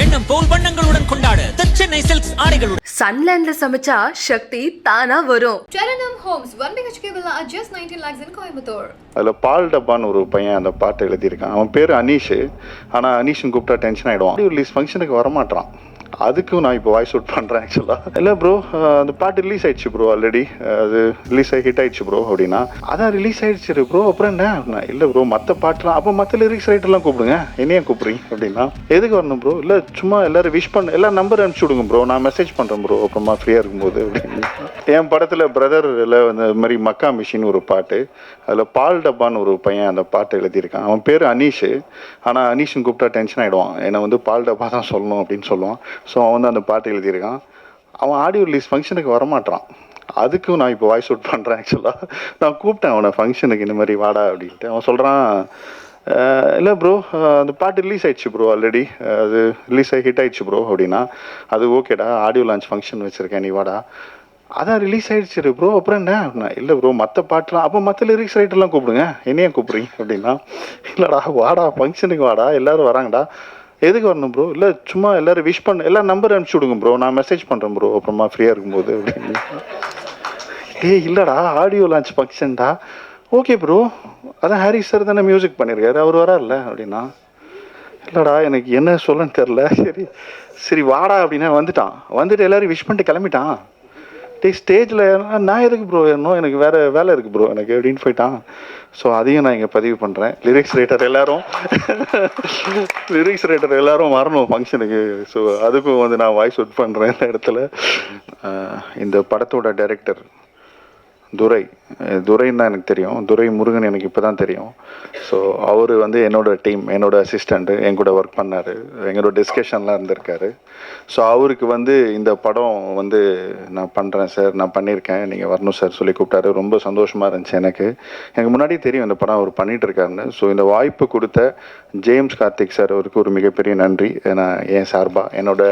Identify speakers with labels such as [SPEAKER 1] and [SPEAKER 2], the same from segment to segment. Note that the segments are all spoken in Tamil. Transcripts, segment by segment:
[SPEAKER 1] எண்ணம் போல் வண்ணங்களுடன் கொண்டாட The Chennai Silks ஆடைகளுடன்.
[SPEAKER 2] சன்லேண்ட்ல சமைச்சா சக்தி தானா வரும்.
[SPEAKER 3] Charanam Homes 1 BHK villa at just 19 lakhs in Coimbatore.
[SPEAKER 4] அதில் பால் டப்பான்னு ஒரு பையன் அந்த பாட்டு எழுதியிருக்கான். அவன் பேர் அனீஷ். ஆனால் அனீஷ்னு கூப்பிட்டா டென்ஷன் ஆகிடுவான். ஆடியோ ரிலீஸ் ஃபங்க்ஷனுக்கு வரமாட்டான். அதுக்கும் நான் இப்போ வாய்ஸ் அவுட் பண்ணுறேன் ஆக்சுவலாக. இல்லை ப்ரோ, அந்த பாட்டு ரிலீஸ் ஆயிடுச்சு ப்ரோ, ஆல்ரெடி அது ரிலீஸ் ஆகி ஹிட் ஆயிடுச்சு ப்ரோ அப்படின்னா. அதான் ரிலீஸ் ஆயிடுச்சு ப்ரோ, அப்புறம் என்ன அப்படின்னா, இல்லை ப்ரோ மற்ற பாட்டுலாம் அப்போ மற்ற லிரிக்ஸ் ரைட்டர்லாம் கூப்பிடுங்க, என்னையே கூப்பிடுறீங்க அப்படின்னா. எதுக்கு வரணும் ப்ரோ? இல்லை சும்மா எல்லோரும் விஷ் பண்ண எல்லாம் நம்பர் அனுப்பிச்சி விடுங்க ப்ரோ, நான் மெசேஜ் பண்ணுறேன் ப்ரோ அப்புறமா ஃப்ரீயாக இருக்கும்போது அப்படின்னு. என் படத்தில் பிரதரில் இந்த மாதிரி மக்கா மிஷின் ஒரு பாட்டு, அதில் பால் டப்பான்னு ஒரு பையன் அந்த பாட்டு எழுதியிருக்கான். அவன் பேர் அனீஷ். ஆனால் அனீஷ்னு கூப்பிட்டா டென்ஷன் ஆகிடுவான். என்னை வந்து பால் டப்பா தான் சொல்லணும் அப்படின்னு சொல்லுவான். ஸோ அவன் வந்து அந்த பாட்டு எழுதியிருக்கான். அவன் ஆடியோ ரிலீஸ் ஃபங்க்ஷனுக்கு வரமாட்டான். அதுக்கும் நான் இப்போ வாய்ஸ் அவுட் பண்ணுறேன் ஆக்சுவலாக. நான் கூப்பிட்டேன் அவனை ஃபங்க்ஷனுக்கு, இந்த மாதிரி வாடா அப்படின்ட்டு. அவன் சொல்கிறான், இல்லை ப்ரோ அந்த பாட்டு ரிலீஸ் ஆயிடுச்சு ப்ரோ, ஆல்ரெடி அது ரிலீஸ் ஆகி ஹிட் ஆயிடுச்சு ப்ரோ அப்படின்னா. அது ஓகேடா, ஆடியோ லான்ச் ஃபங்க்ஷன் வச்சுருக்கேன், நீ வாடா. அதான் ரிலீஸ் ஆகிடுச்சு ப்ரோ, அப்புறம் என்ன அப்படின்னா. இல்லை ப்ரோ மற்ற பாட்டுலாம் அப்போ மற்ற லிரிக்ஸ் ரைட்டர்லாம் கூப்பிடுங்க, என்னையே கூப்பிடுறீங்க அப்படின்னா. இல்லைடா வாடா, ஃபங்க்ஷனுக்கு வாடா, எல்லோரும் வராங்கடா. எதுக்கு வரணும் ப்ரோ? இல்லை சும்மா எல்லோரும் விஷ் பண்ண எல்லாம் நம்பர் அனுப்பிச்சி விடுங்க ப்ரோ, நான் மெசேஜ் பண்ணுறேன் ப்ரோ அப்புறமா ஃப்ரீயாக இருக்கும்போது அப்படின்னு. இல்லைடா ஆடியோ லான்ச் ஃபங்க்ஷன்டா. ஓகே ப்ரோ, அதான் ஹாரி சார் தானே மியூசிக் பண்ணியிருக்காரு, அவர் வராருல்ல அப்படின்னா. இல்லைடா எனக்கு என்ன சொல்லன்னு தெரில. சரி வாடா அப்படின்னா வந்துட்டான். வந்துட்டு எல்லோரும் விஷ் பண்ணிட்டு கிளம்பிட்டான். ஸ்டேஜில் நான் எதுக்கு ப்ரோ ஏறணும், எனக்கு வேறு வேலை இருக்குது ப்ரோ எனக்கு அப்படின்னு போயிட்டான். ஸோ அதையும் நான் இங்கே பதிவு பண்ணுறேன். லிரிக்ஸ் ரைட்டர் எல்லோரும் வரணும் ஃபங்க்ஷனுக்கு. ஸோ அதுக்கும் வந்து நான் வாய்ஸ் அவுட் பண்ணுறேன் இந்த இடத்துல. இந்த படத்தோட டைரக்டர் துரைன்னு தான் எனக்கு தெரியும். துரை முருகன் எனக்கு இப்போ தான் தெரியும். ஸோ அவர் வந்து என்னோட டீம், என்னோட அசிஸ்டண்ட்டு, என் கூட ஒர்க் பண்ணார், எங்களோட டிஸ்கஷன்லாம் இருந்திருக்காரு. ஸோ அவருக்கு வந்து இந்த படம் வந்து நான் பண்ணுறேன் சார், நான் பண்ணியிருக்கேன், நீங்கள் வரணும் சார் சொல்லி கூப்பிட்டாரு. ரொம்ப சந்தோஷமாக இருந்துச்சு எனக்கு முன்னாடி தெரியும் இந்த படம் அவர் பண்ணிகிட்டு இருக்காருன்னு. ஸோ இந்த வாய்ப்பு கொடுத்த ஜேம்ஸ் கார்த்திக் சார் அவருக்கு ஒரு மிகப்பெரிய நன்றி. ஏன்னா என் சார்பாக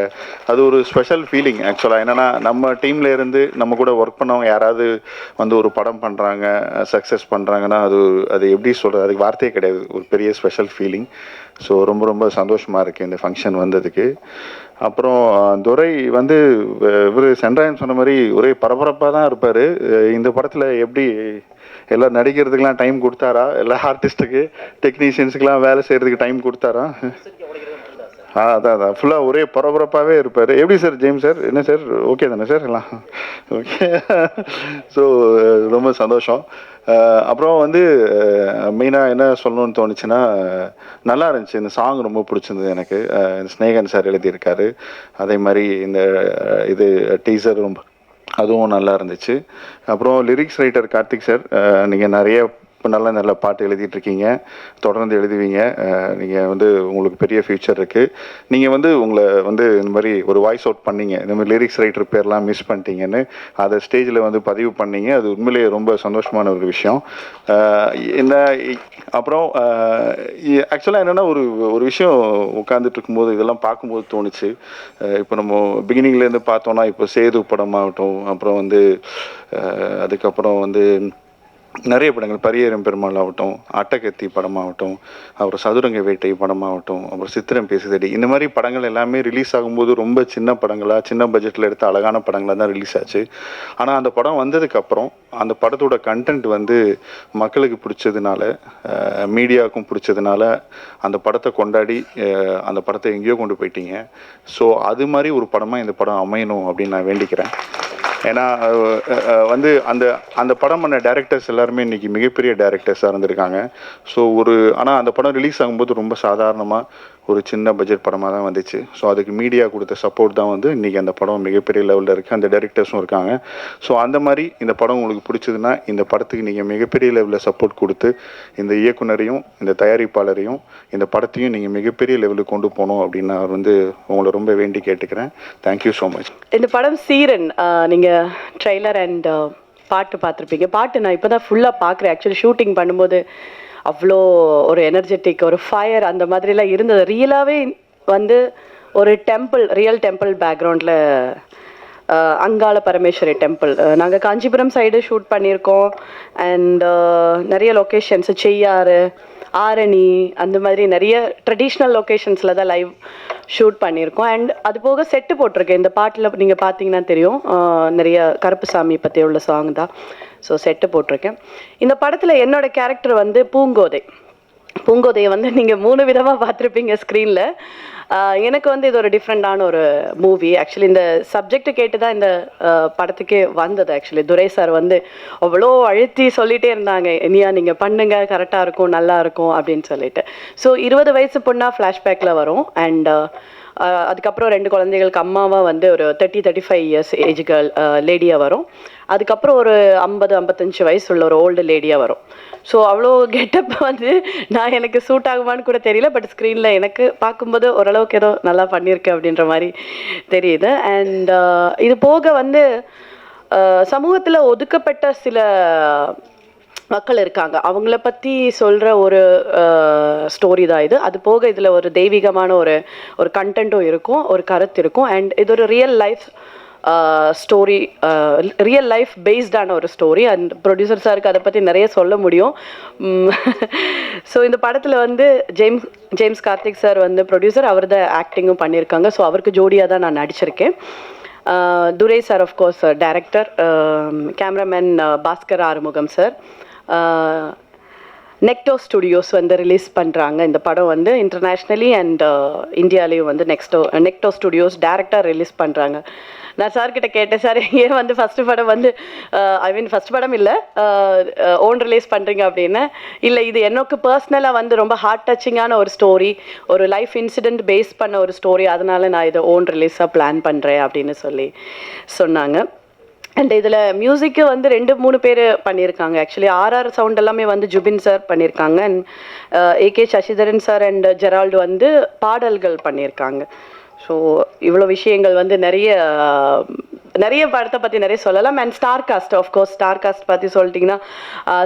[SPEAKER 4] அது ஒரு ஸ்பெஷல் ஃபீலிங் ஆக்சுவலாக. என்னென்னா நம்ம டீமில் இருந்து நம்ம கூட ஒர்க் பண்ணவங்க யாராவது வந்து ஒரு படம் பண்ணுறாங்க, சக்ஸஸ் பண்ணுறாங்கன்னா அது எப்படி சொல்கிறது, அதுக்கு வார்த்தையே கிடையாது. ஒரு பெரிய ஸ்பெஷல் ஃபீலிங். ஸோ ரொம்ப ரொம்ப சந்தோஷமாக இருக்குது இந்த ஃபங்க்ஷன் வந்ததுக்கு. அப்புறம் துரை வந்து இவர் சென்றாயன் சொன்ன மாதிரி ஒரே பரபரப்பாக தான் இருப்பார். இந்த படத்தில் எப்படி எல்லாம் நடிக்கிறதுக்கெலாம் டைம் கொடுத்தாரா, எல்லா ஆர்டிஸ்ட்டுக்கு டெக்னீஷியன்ஸுக்கெலாம் வேலை செய்கிறதுக்கு டைம் கொடுத்தாரா? அதான் ஃபுல்லாக ஒரே பரபரப்பாகவே இருப்பார். எப்படி சார் ஜேம்ஸ் சார், என்ன சார் ஓகே தானே சார் எல்லாம்? ஓகே. ஸோ ரொம்ப சந்தோஷம். அப்புறம் வந்து மெயினாக என்ன சொல்லணும்னு தோணுச்சுன்னா, நல்லா இருந்துச்சு இந்த சாங், ரொம்ப பிடிச்சிருந்தது எனக்கு. ஸ்னேகன் சார் எழுதியிருக்காரு. அதே மாதிரி இந்த இது டீசர் ரொம்ப அதுவும் நல்லா இருந்துச்சு. அப்புறம் லிரிக்ஸ் ரைட்டர் கார்த்திக் சார், நீங்கள் நிறைய நல்ல பாட்டு எழுதிட்டுருக்கீங்க, தொடர்ந்து எழுதுவீங்க. நீங்கள் வந்து உங்களுக்கு பெரிய ஃப்யூச்சர் இருக்குது. நீங்கள் வந்து உங்களை வந்து இந்த மாதிரி ஒரு வாய்ஸ் அவுட் பண்ணீங்க, இந்த மாதிரி லிரிக்ஸ் ரைட்டர் பேர்லாம் மிஸ் பண்ணிட்டீங்கன்னு அதை ஸ்டேஜில் வந்து பதிவு பண்ணீங்க. அது உண்மையிலேயே ரொம்ப சந்தோஷமான ஒரு விஷயம். அப்புறம் ஆக்சுவலாக என்னென்னா ஒரு விஷயம் உட்காந்துட்டு இருக்கும்போது இதெல்லாம் பார்க்கும்போது தோணுச்சு. இப்போ நம்ம பிகினிங்லேருந்து பார்த்தோன்னா, இப்போ சேது படமாகட்டும், அப்புறம் வந்து அதுக்கப்புறம் வந்து நிறைய படங்கள், பரியேறும் பெருமாள் ஆகட்டும், அட்டகத்தி படமாகட்டும், அப்புறம் சதுரங்க வேட்டை படமாகட்டும், அப்புறம் சித்திரம் பேசுதடி, இந்த மாதிரி படங்கள் எல்லாமே ரிலீஸ் ஆகும்போது ரொம்ப சின்ன படங்களாக, சின்ன பட்ஜெட்டில் எடுத்த அழகான படங்களாக தான் ரிலீஸ் ஆச்சு. ஆனால் அந்த படம் வந்ததுக்கப்புறம் அந்த படத்தோட கண்டென்ட் வந்து மக்களுக்கு பிடிச்சதுனால, மீடியாவுக்கும் பிடிச்சதுனால அந்த படத்தை கொண்டாடி அந்த படத்தை எங்கேயோ கொண்டு போயிட்டீங்க. ஸோ அது மாதிரி ஒரு படமாக இந்த படம் அமையணும் அப்படின்னு நான் வேண்டிக்கிறேன். ஏன்னா வந்து அந்த படம் பண்ண டேரக்டர்ஸ் எல்லாருமே இன்றைக்கி மிகப்பெரிய டேரக்டர்ஸாக இருந்திருக்காங்க. ஸோ ஆனால் அந்த படம் ரிலீஸ் ஆகும்போது ரொம்ப சாதாரணமாக ஒரு சின்ன பட்ஜெட் படமாக தான் வந்துச்சு. ஸோ அதுக்கு மீடியா கொடுத்த சப்போர்ட் தான் வந்து இன்றைக்கி அந்த படம் மிகப்பெரிய லெவலில் இருக்குது. அந்த டேரக்டர்ஸும் இருக்காங்க. ஸோ அந்த மாதிரி இந்த படம் உங்களுக்கு பிடிச்சதுன்னா இந்த படத்துக்கு நீங்கள் மிகப்பெரிய லெவலில் சப்போர்ட் கொடுத்து இந்த இயக்குனரையும் இந்த தயாரிப்பாளரையும் இந்த படத்தையும் நீங்கள் மிகப்பெரிய லெவலுக்கு கொண்டு போகணும் அப்படின்னு நான் வந்து உங்களை ரொம்ப வேண்டி கேட்டுக்கிறேன். Thank you so much.
[SPEAKER 5] இந்த படம் சீரன், நீங்கள் ட்ரெய்லர் அண்ட் பாட்டு பார்த்துருப்பீங்க. பாட்டு நான் இப்போ தான் ஃபுல்லாக பார்க்குறேன். ஆக்சுவலி ஷூட்டிங் பண்ணும்போது அவ்வளோ ஒரு எனர்ஜெட்டிக், ஒரு ஃபயர் அந்த மாதிரிலாம் இருந்தது. ரியலாகவே வந்து ஒரு ரியல் டெம்பிள் பேக்ரவுண்டில், அங்காள பரமேஸ்வரி டெம்பிள். நாங்கள் காஞ்சிபுரம் சைடு ஷூட் பண்ணியிருக்கோம். அண்ட் நிறைய லொக்கேஷன்ஸ், செய்யாறு, ஆரணி, அந்த மாதிரி நிறைய ட்ரெடிஷ்னல் லொக்கேஷன்ஸில் தான் லைவ் ஷூட் பண்ணியிருக்கோம். அண்ட் அது போக செட்டு போட்டிருக்கேன். இந்த பாட்டில் நீங்கள் பார்த்தீங்கன்னா தெரியும், நிறைய கருப்புசாமி பற்றி உள்ள சாங் தான். ஸோ செட்டு போட்டிருக்கேன். இந்த படத்தில் என்னோட கேரக்டர் வந்து பூங்கோதையை வந்து நீங்கள் 3 விதமாக பார்த்துருப்பீங்க ஸ்க்ரீனில். எனக்கு வந்து இது ஒரு டிஃப்ரெண்டான ஒரு மூவி. ஆக்சுவலி இந்த சப்ஜெக்ட் கேட்டு தான் இந்த படத்துக்கே வந்தது. ஆக்சுவலி துரை சார் வந்து அவ்வளோ அழுத்தி சொல்லிகிட்டே இருந்தாங்க, இனியா நீங்கள் பண்ணுங்க, கரெக்டாக இருக்கும், நல்லா இருக்கும் அப்படின்னு சொல்லிட்டு. ஸோ 20 வயசு பொண்ணாக ஃப்ளாஷ்பேக்கில் வரும். அண்ட் அதுக்கப்புறம் 2 குழந்தைகளுக்கு அம்மாவாக வந்து ஒரு 30-35 இயர்ஸ் ஏஜ் கேர்ள் லேடியாக வரும். அதுக்கப்புறம் ஒரு 50-55 வயசு உள்ள ஒரு ஓல்டு லேடியாக வரும். ஸோ அவ்வளோ கெட்டப் வந்து நான் எனக்கு சூட் ஆகுமான்னு கூட தெரியல. பட் ஸ்க்ரீனில் எனக்கு பார்க்கும்போது ஓரளவுக்கு ஏதோ நல்லா பண்ணியிருக்கேன் அப்படின்ற மாதிரி தெரியுது. அண்ட் இது போக வந்து சமூகத்தில் ஒதுக்கப்பட்ட சில மக்கள் இருக்காங்க, அவங்கள பற்றி சொல்கிற ஒரு ஸ்டோரி தான் இது. அது போக இதில் ஒரு தெய்வீகமான ஒரு கண்டென்ட்டும் இருக்கும், ஒரு கருத்து இருக்கும். அண்ட் இது ஒரு real life story, real life பேஸ்டான ஒரு ஸ்டோரி. அண்ட் ப்ரொடியூசர் சாருக்கு அதை பற்றி நிறைய சொல்ல முடியும். ஸோ இந்த படத்தில் வந்து ஜேம்ஸ் கார்த்திக் சார் வந்து ப்ரொடியூசர், அவர் தான் ஆக்டிங்கும் பண்ணியிருக்காங்க. ஸோ அவருக்கு ஜோடியாக தான் நான் நடிச்சிருக்கேன். Durai sir of course director, cameraman Bhaskar Arumugam sir. நெக்டோ ஸ்டுடியோஸ் வந்து ரிலீஸ் பண்ணுறாங்க இந்த படம் வந்து இன்டர்நேஷ்னலி அண்ட் இந்தியாலேயும் வந்து நெக்டோ ஸ்டுடியோஸ் டேரெக்டாக ரிலீஸ் பண்ணுறாங்க. நான் சார்கிட்ட கேட்டேன், சார் ஏன் வந்து ஃபஸ்ட்டு படம் வந்து ஃபஸ்ட் படம் இல்லை ஓன் ரிலீஸ் பண்ணுறீங்க அப்படின்னு. இல்லை, இது எனக்கு பர்சனலாக வந்து ரொம்ப ஹார்ட் டச்சிங்கான ஒரு ஸ்டோரி, ஒரு லைஃப் இன்சிடெண்ட் பேஸ் பண்ண ஒரு ஸ்டோரி, அதனால நான் இதை ஓன் ரிலீஸாக பிளான் பண்ணுறேன் அப்படின்னு சொன்னாங்க. அண்ட் இதில் மியூசிக்கு வந்து 2-3 பேர் பண்ணியிருக்காங்க. ஆக்சுவலி RR சவுண்ட் எல்லாமே வந்து ஜுபின் சார் பண்ணியிருக்காங்க. And AK Sasidharan sir and Gerald வந்து பாடல்கள் பண்ணியிருக்காங்க. ஸோ இவ்வளோ விஷயங்கள் வந்து நிறைய படத்தை பற்றி நிறைய சொல்லலாம். அண்ட் ஸ்டார் காஸ்ட் பற்றி சொல்லிட்டிங்கன்னா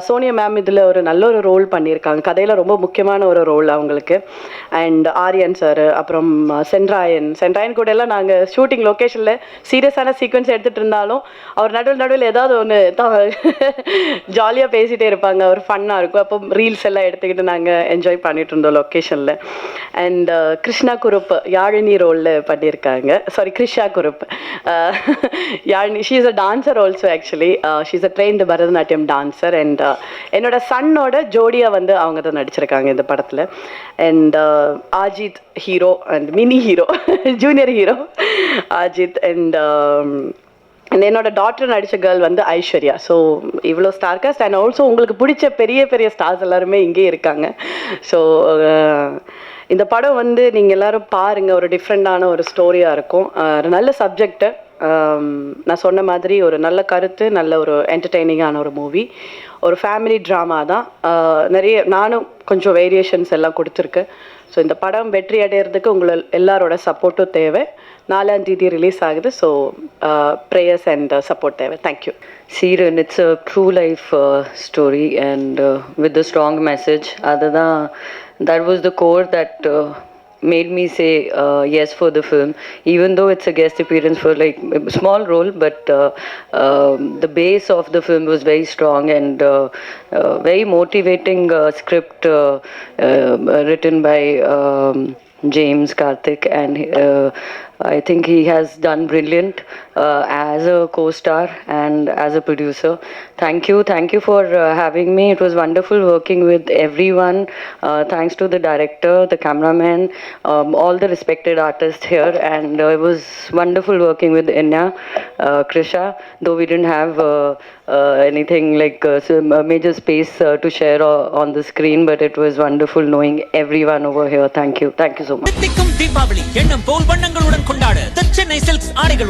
[SPEAKER 5] சோனியா மேம் இதில் ஒரு நல்ல ஒரு ரோல் பண்ணியிருக்காங்க, கதையில் ரொம்ப முக்கியமான ஒரு ரோல் அவங்களுக்கு. அண்ட் ஆரியன் சார், அப்புறம் சென்ட்ராயன் கூட எல்லாம் நாங்கள் ஷூட்டிங் லொக்கேஷனில் சீரியஸான சீக்வன்ஸ் எடுத்துகிட்டு இருந்தாலும் அவர் நடுவில் ஏதாவது ஒன்று ஜாலியாக பேசிகிட்டே இருப்பாங்க, ஒரு ஃபன்னாக இருக்கும். அப்போ ரீல்ஸ் எல்லாம் எடுத்துக்கிட்டு நாங்கள் என்ஜாய் பண்ணிட்டு இருந்தோம் லொக்கேஷனில். அண்ட் கிருஷ்ணா குருப் யாழினி ரோலில் பண்ணியிருக்காங்க. Krisha Kurup Yazhini, she is a dancer also. Actually she is a trained Bharatanatyam dancer. And என்னோட சன்னோட ஜோடியாக வந்து அவங்க தான் நடிச்சிருக்காங்க இந்த படத்தில். And Aajith hero and mini hero, junior hero Aajith. And என்னோட டாட்டர் நடித்த கேர்ள் வந்து ஐஸ்வர்யா. ஸோ இவ்வளோ ஸ்டார் காஸ்ட். அண்ட் ஆல்சோ உங்களுக்கு பிடிச்ச பெரிய ஸ்டார்ஸ் எல்லாருமே இங்கே இருக்காங்க. ஸோ இந்த படம் வந்து நீங்கள் எல்லோரும் பாருங்கள், ஒரு டிஃப்ரெண்ட்டான ஒரு ஸ்டோரியாக இருக்கும். நல்ல சப்ஜெக்டு, நான் சொன்ன மாதிரி ஒரு நல்ல கருத்து, நல்ல ஒரு என்டர்டெய்னிங்கான ஒரு மூவி, ஒரு ஃபேமிலி ட்ராமா தான். நானும் கொஞ்சம் வேரியேஷன்ஸ் எல்லாம் கொடுத்துருக்கேன். ஸோ இந்த படம் வெற்றி அடைகிறதுக்கு எல்லாரோட சப்போர்ட்டும் தேவை. 4ஆம் தேதி ரிலீஸ் ஆகுது. ஸோ ப்ரேயர்ஸ் அண்ட் சப்போர்ட் தேவை. Thank you.
[SPEAKER 6] Siren, it's a true life story and with a strong message. That was the core that made me say yes for the film, even though it's a guest appearance for like a small role, but the base of the film was very strong and very motivating script written by James Karthik, and I think he has done brilliant as a co-star and as a producer. Thank you for having me. It was wonderful working with everyone. Thanks to the director, the cameraman, all the respected artists here, and it was wonderful working with Enya, Krisha, though we didn't have anything like a major space to share on the screen, but it was wonderful knowing everyone over here. Thank you so much.
[SPEAKER 1] தித்திக்கும் தீபாவளி எண்ணம் போல் வண்ணங்களுடன் கொண்டாட The Chennai Silks ஆடைகளுடன்